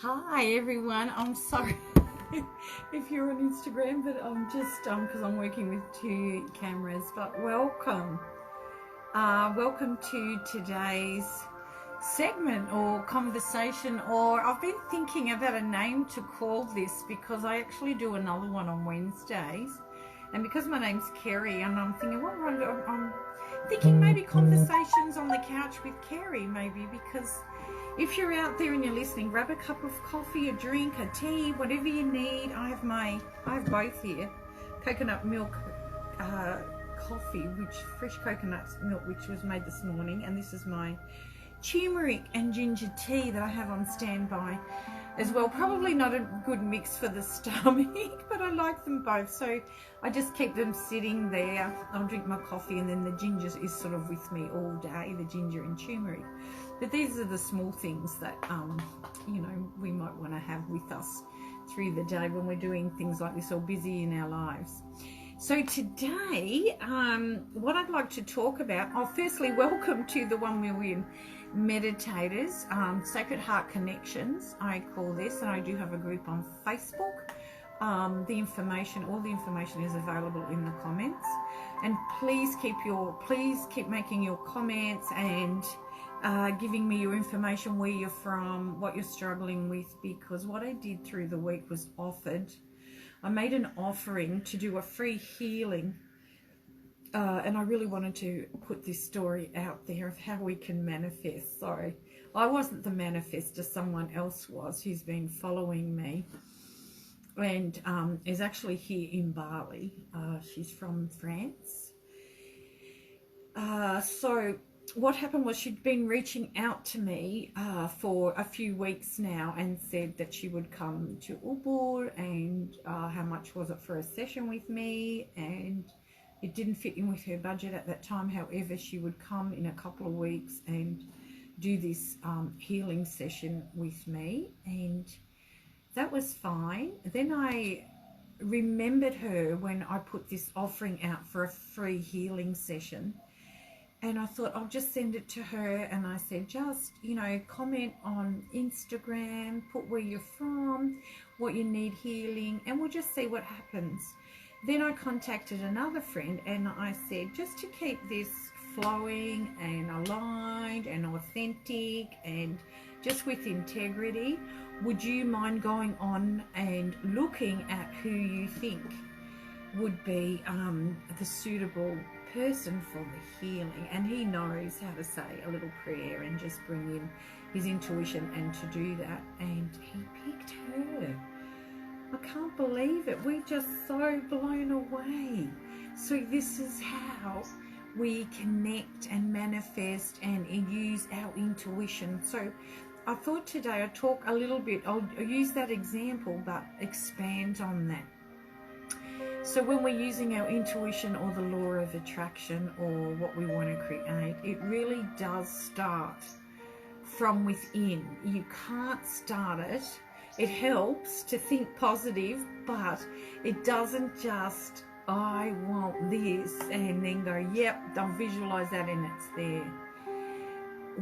Hi everyone, I'm sorry if you're on Instagram, but I'm just because I'm working with two cameras. But welcome to today's segment or conversation, or I've been thinking about a name to call this because I actually do another one on Wednesdays, and because my name's Kerry, and I'm thinking, I'm thinking maybe conversations on the couch with Kerry, maybe, because if you're out there and you're listening, grab a cup of coffee, a drink, a tea, whatever you need. I have both here. Coconut milk coffee, fresh coconut milk, which was made this morning, and this is my turmeric and ginger tea that I have on standby as well. Probably not a good mix for the stomach, but I like them both, so I just keep them sitting there. I'll drink my coffee, and then the ginger is sort of with me all day, the ginger and turmeric. But these are the small things that we might want to have with us through the day when we're doing things like this or busy in our lives. So today, what I'd like to talk about, firstly, welcome to the One Million Meditators, Sacred Heart Connections, I call this, and I do have a group on Facebook. All the information is available in the comments, and please keep making your comments and giving me your information, where you're from, what you're struggling with, because what I did through the week was I made an offering to do a free healing, and I really wanted to put this story out there of how we can manifest. Sorry, I wasn't the manifester, someone else was, who's been following me, and is actually here in Bali. She's from France. So what happened was, she'd been reaching out to me for a few weeks now, and said that she would come to Ubud, and how much was it for a session with me, and it didn't fit in with her budget at that time. However, she would come in a couple of weeks and do this healing session with me, and that was fine. Then I remembered her when I put this offering out for a free healing session, and I thought I'll just send it to her, and I said, just, comment on Instagram, put where you're from, what you need healing, and we'll just see what happens. Then I contacted another friend, and I said, just to keep this flowing and aligned and authentic and just with integrity, would you mind going on and looking at who you think would be the suitable person for the healing? And he knows how to say a little prayer and just bring in his intuition and to do that, and he picked her. I can't believe it. We're just so blown away. So this is how we connect and manifest and use our intuition. So I thought today I'd talk a little bit, I'll use that example but expand on that. So when we're using our intuition or the law of attraction or what we want to create, it really does start from within. You can't start it. It helps to think positive, but it doesn't just, I want this, and then go, yep, I'll visualize that and it's there.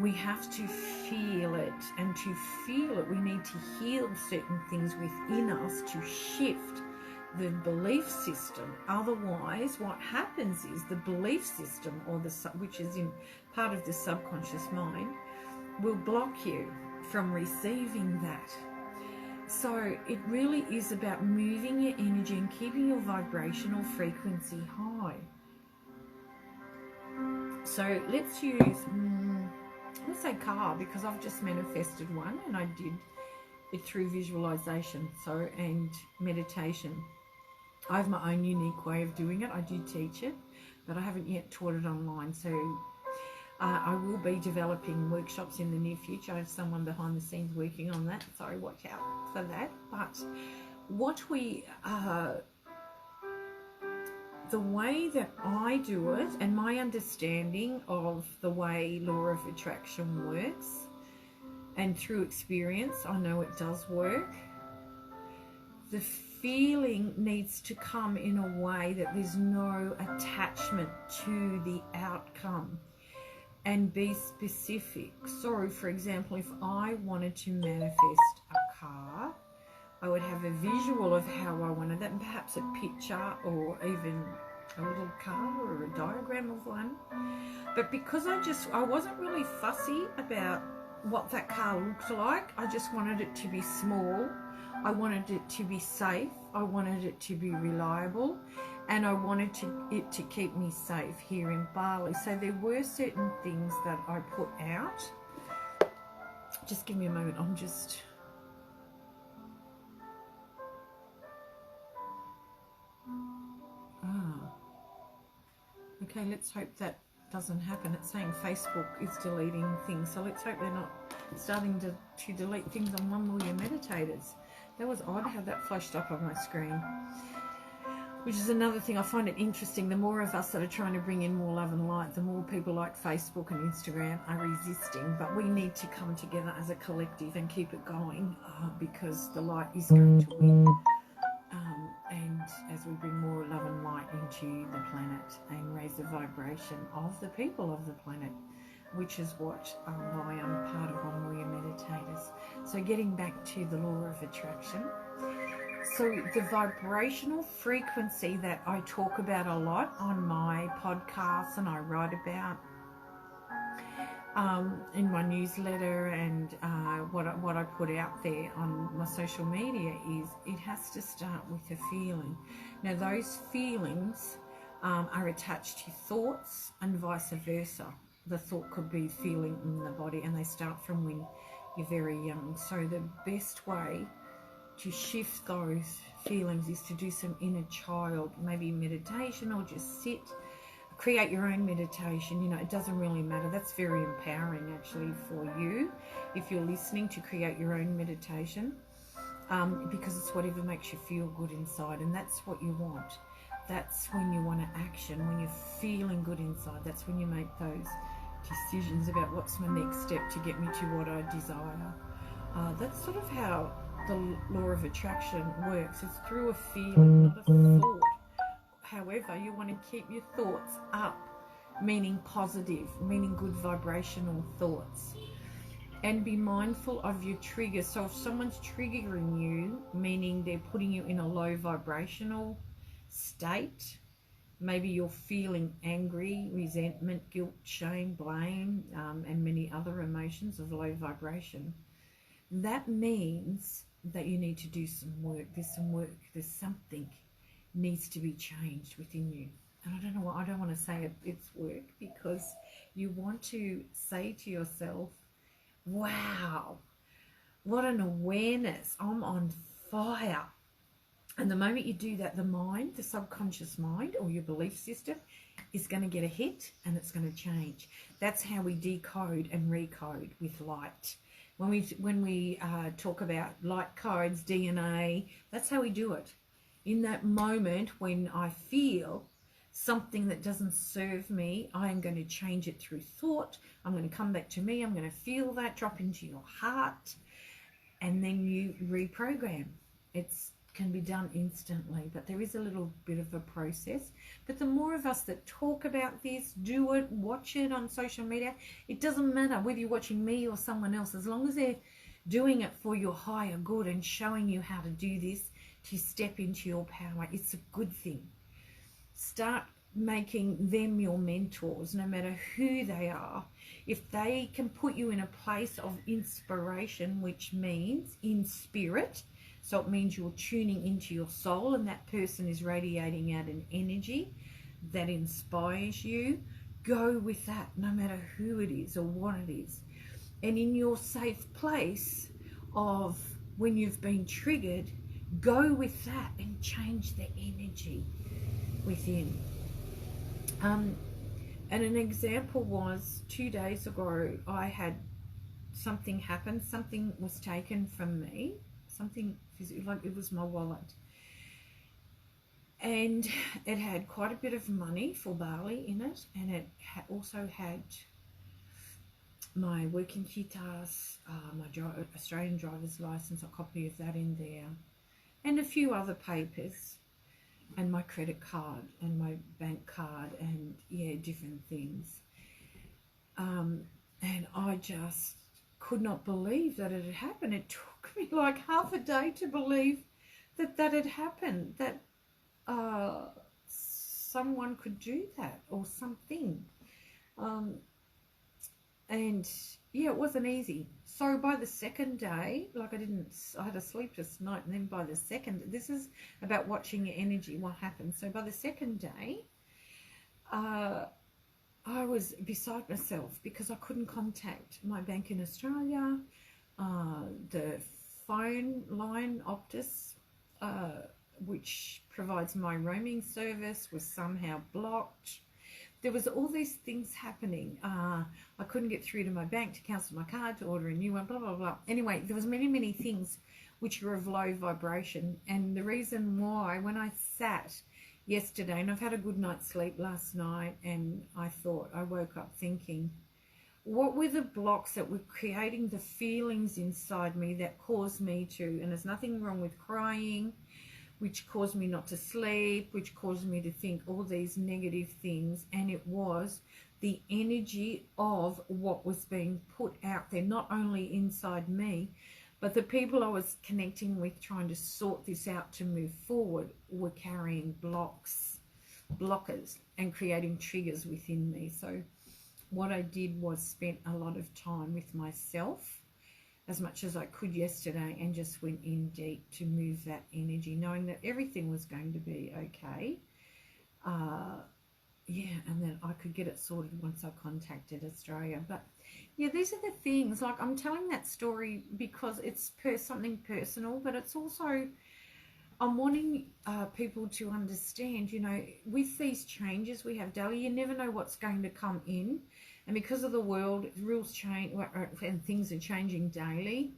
We have to feel it, and to feel it, we need to heal certain things within us to shift the belief system. Otherwise, what happens is the belief system, or which is in part of the subconscious mind, will block you from receiving that. So it really is about moving your energy and keeping your vibrational frequency high. So let's use, let's say car, because I've just manifested one, and I did it through visualization, and meditation. I have my own unique way of doing it. I do teach it, but I haven't yet taught it online. So I will be developing workshops in the near future. I have someone behind the scenes working on that. Sorry, watch out for that. But the way that I do it, and my understanding of the way law of attraction works, and through experience, I know it does work. The feeling needs to come in a way that there's no attachment to the outcome. and be specific. So, for example, if I wanted to manifest a car, I would have a visual of how I wanted that, and perhaps a picture or even a little car or a diagram of one. But because I wasn't really fussy about what that car looked like. I just wanted it to be small. I wanted it to be safe. I wanted it to be reliable. And I wanted it to keep me safe here in Bali. So there were certain things that I put out. Just give me a moment. I'm just... Okay, let's hope that doesn't happen. It's saying Facebook is deleting things, so let's hope they're not starting to delete things on One Million Meditators. That was odd how that flashed up on my screen. Which is another thing I find it interesting. The more of us that are trying to bring in more love and light, the more people like Facebook and Instagram are resisting. But we need to come together as a collective and keep it going because the light is going to win. And as we bring more love and light into the planet and raise the vibration of the people of the planet, which is what I am part of One Million Meditators. So getting back to the law of attraction. So the vibrational frequency that I talk about a lot on my podcasts and I write about in my newsletter and what I put out there on my social media is it has to start with a feeling. Now those feelings are attached to thoughts and vice versa. The thought could be feeling in the body and they start from when you're very young. So the best way to shift those feelings is to do some inner child, maybe meditation or just sit. Create your own meditation. You know, it doesn't really matter. That's very empowering actually for you if you're listening to create your own meditation because it's whatever makes you feel good inside, and that's what you want. That's when you want to action, when you're feeling good inside. That's when you make those decisions about what's my next step to get me to what I desire. That's sort of how the law of attraction works. It's through a feeling, not a thought. However, you want to keep your thoughts up, meaning positive, meaning good vibrational thoughts. And be mindful of your triggers. So if someone's triggering you, meaning they're putting you in a low vibrational state, maybe you're feeling angry, resentment, guilt, shame, blame, and many other emotions of low vibration, that means that you need to do some work. There's some work. There's something needs to be changed within you. And I don't know what, I don't want to say it's work, because you want to say to yourself, wow, what an awareness, I'm on fire. And the moment you do that, the mind, the subconscious mind or your belief system is going to get a hit and it's going to change. That's how we decode and recode with light. When we talk about light codes, DNA, that's how we do it. In that moment when I feel something that doesn't serve me, I am going to change it through thought. I'm going to come back to me. I'm going to feel that drop into your heart, and then you reprogram. It can be done instantly, but there is a little bit of a process. But the more of us that talk about this, do it, watch it on social media, it doesn't matter whether you're watching me or someone else, as long as they're doing it for your higher good and showing you how to do this, to step into your power, it's a good thing. Start making them your mentors, no matter who they are. If they can put you in a place of inspiration, which means in spirit, so it means you're tuning into your soul and that person is radiating out an energy that inspires you, go with that, no matter who it is or what it is. And in your safe place of when you've been triggered, go with that and change the energy within. And an example was 2 days ago, I had something happen. Something was taken from me. Something like it was my wallet. And it had quite a bit of money for Bali in it. And it also had my working kitas, my Australian driver's license, a copy of that in there, and a few other papers, and my credit card and my bank card, and yeah, different things. And I just could not believe that it had happened. It took me like half a day to believe that that had happened, that someone could do that or something. And yeah, it wasn't easy. So by the second day, like I had a sleepless night, and then by the second, this is about watching your energy, what happened. So by the second day, I was beside myself because I couldn't contact my bank in Australia. The phone line, Optus, which provides my roaming service, was somehow blocked. There was all these things happening. I couldn't get through to my bank to cancel my card, to order a new one, blah, blah, blah. Anyway, there was many things which were of low vibration. And the reason why, when I sat yesterday, and I've had a good night's sleep last night, and I woke up thinking, what were the blocks that were creating the feelings inside me that caused me to, and there's nothing wrong with crying, which caused me not to sleep, which caused me to think all these negative things. And it was the energy of what was being put out there, not only inside me, but the people I was connecting with, trying to sort this out to move forward, were carrying blockers, and creating triggers within me. So what I did was spent a lot of time with myself, as much as I could yesterday, and just went in deep to move that energy, knowing that everything was going to be okay. Yeah, and then I could get it sorted once I contacted Australia. But yeah, these are the things, like I'm telling that story because it's something personal, but it's also, I'm wanting people to understand, you know, with these changes we have daily, you never know what's going to come in. And because of the world, rules change and things are changing daily.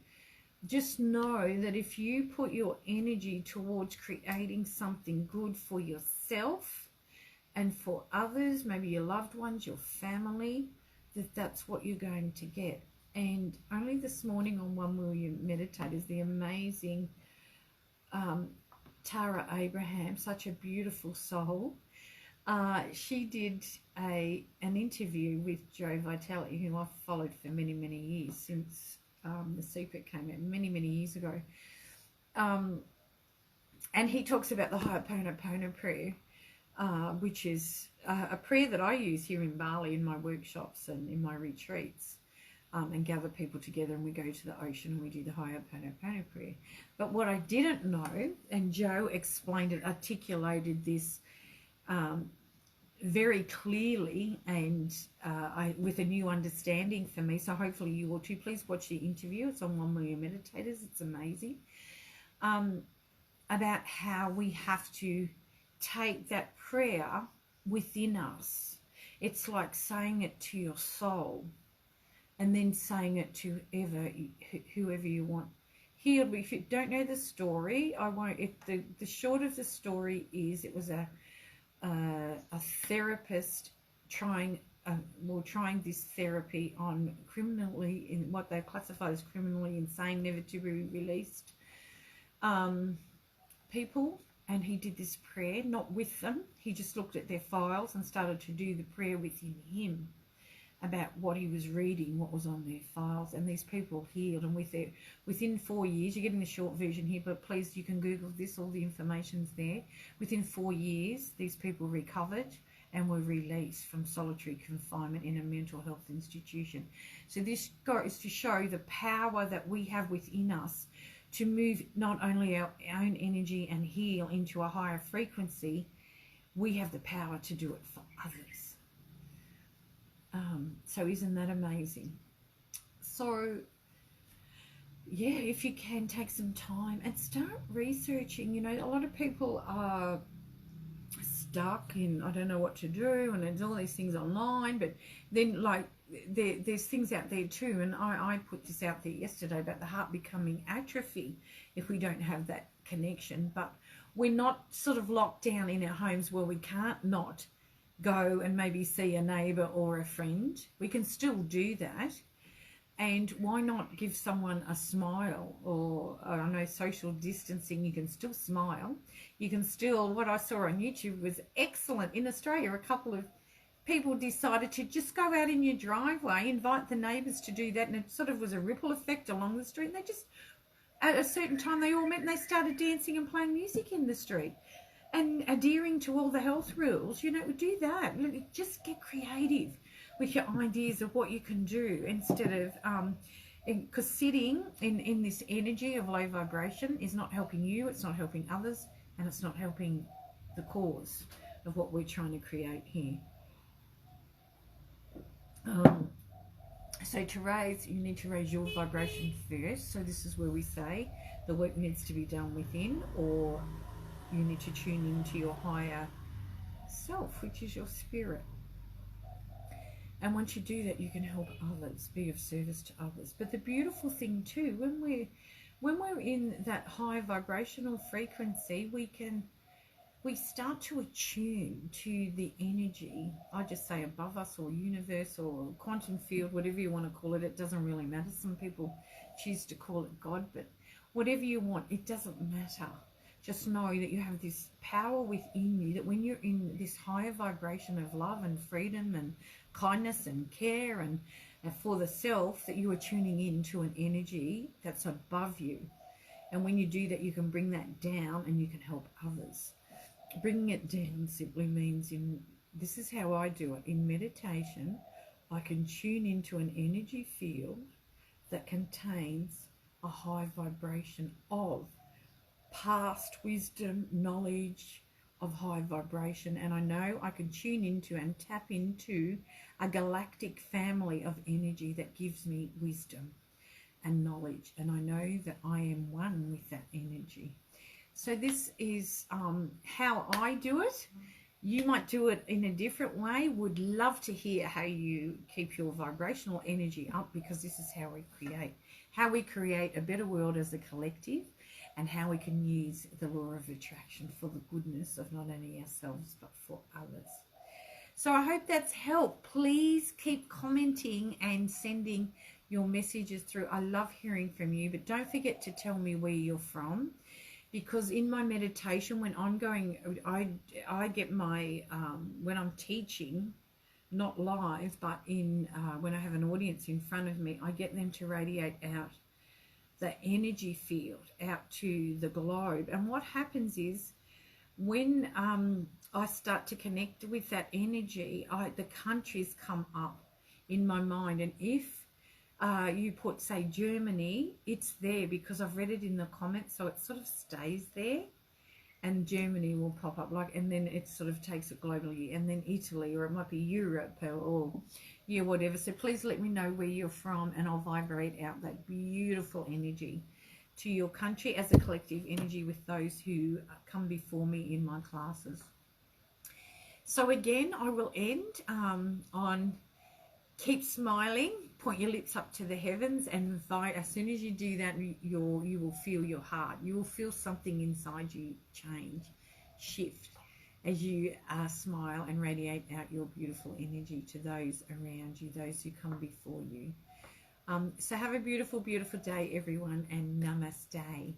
Just know that if you put your energy towards creating something good for yourself and for others, maybe your loved ones, your family, that's what you're going to get. And only this morning on One Will You Meditate is the amazing Tara Abraham, such a beautiful soul. She did an interview with Joe Vitale, who I've followed for many years, since The Secret came out many years ago. And he talks about the Ho'oponopono prayer, which is a prayer that I use here in Bali in my workshops and in my retreats, and gather people together, and we go to the ocean and we do the Ho'oponopono prayer. But what I didn't know, and Joe explained it, articulated this very clearly, and with a new understanding for me, so hopefully you will too. Please watch the interview. It's on One Million Meditators. It's amazing. About how we have to take that prayer within us. It's like saying it to your soul, and then saying it to whoever you want healed. If you don't know the story, I won't. The short of the story is, it was a therapist trying this therapy on criminally, in what they classified as criminally insane, never to be released people. And he did this prayer, not with them. He just looked at their files and started to do the prayer within him about what he was reading, what was on their files. And these people healed. And within 4 years, you're getting the short version here, but please, you can Google this, all the information's there. Within 4 years, these people recovered and were released from solitary confinement in a mental health institution. So this goes to show the power that we have within us to move not only our own energy and heal into a higher frequency, we have the power to do it for others. So isn't that amazing? So yeah, if you can, take some time and start researching. You know, a lot of people are stuck in, I don't know what to do, and there's all these things online, but then like there's things out there too, and I put this out there yesterday about the heart becoming atrophy if we don't have that connection. But we're not sort of locked down in our homes where we can't not go and maybe see a neighbour or a friend. We can still do that. And why not give someone a smile? Or I know social distancing, you can still smile. You can still, what I saw on YouTube was excellent. In Australia, a couple of people decided to just go out in your driveway, invite the neighbours to do that, and it sort of was a ripple effect along the street. And they just, at a certain time, they all met and they started dancing and playing music in the street and adhering to all the health rules. You know, do that. Just get creative with your ideas of what you can do instead of, because sitting in this energy of low vibration is not helping you, it's not helping others, and it's not helping the cause of what we're trying to create here. So to raise, you need to raise your vibration first. So this is where we say the work needs to be done within, or you need to tune into your higher self, which is your spirit. And once you do that, you can help others, be of service to others. But the beautiful thing too, when we're in that high vibrational frequency, we start to attune to the energy, I just say above us, or universe, or quantum field, whatever you want to call it. It doesn't really matter. Some people choose to call it God, but whatever you want, it doesn't matter. Just know that you have this power within you, that when you're in this higher vibration of love and freedom and kindness and care and for the self, that you are tuning into an energy that's above you. And when you do that, you can bring that down and you can help others. Bringing it down simply means, this is how I do it. In meditation, I can tune into an energy field that contains a high vibration of past wisdom, knowledge of high vibration. And I know I can tune into and tap into a galactic family of energy that gives me wisdom and knowledge. And I know that I am one with that energy. So this is how I do it. You might do it in a different way. Would love to hear how you keep your vibrational energy up, because this is how we create a better world as a collective, and how we can use the law of attraction for the goodness of not only ourselves but for others. So I hope that's helped. Please keep commenting and sending your messages through. I love hearing from you, but don't forget to tell me where you're from. Because in my meditation, when I'm going, I get my, when I'm teaching, not live, but when I have an audience in front of me, I get them to radiate out the energy field out to the globe. And what happens is, when I start to connect with that energy, the countries come up in my mind. And if you put, say, Germany, it's there because I've read it in the comments, so it sort of stays there, and Germany will pop up, and then it sort of takes it globally, and then Italy, or it might be Europe, or yeah, whatever. So please let me know where you're from, and I'll vibrate out that beautiful energy to your country as a collective energy with those who come before me in my classes. So again, I will end on keep smiling, point your lips up to the heavens, and as soon as you do that, you will feel your heart. You will feel something inside you change, shift, as you smile and radiate out your beautiful energy to those around you, those who come before you. So have a beautiful, beautiful day, everyone, and namaste.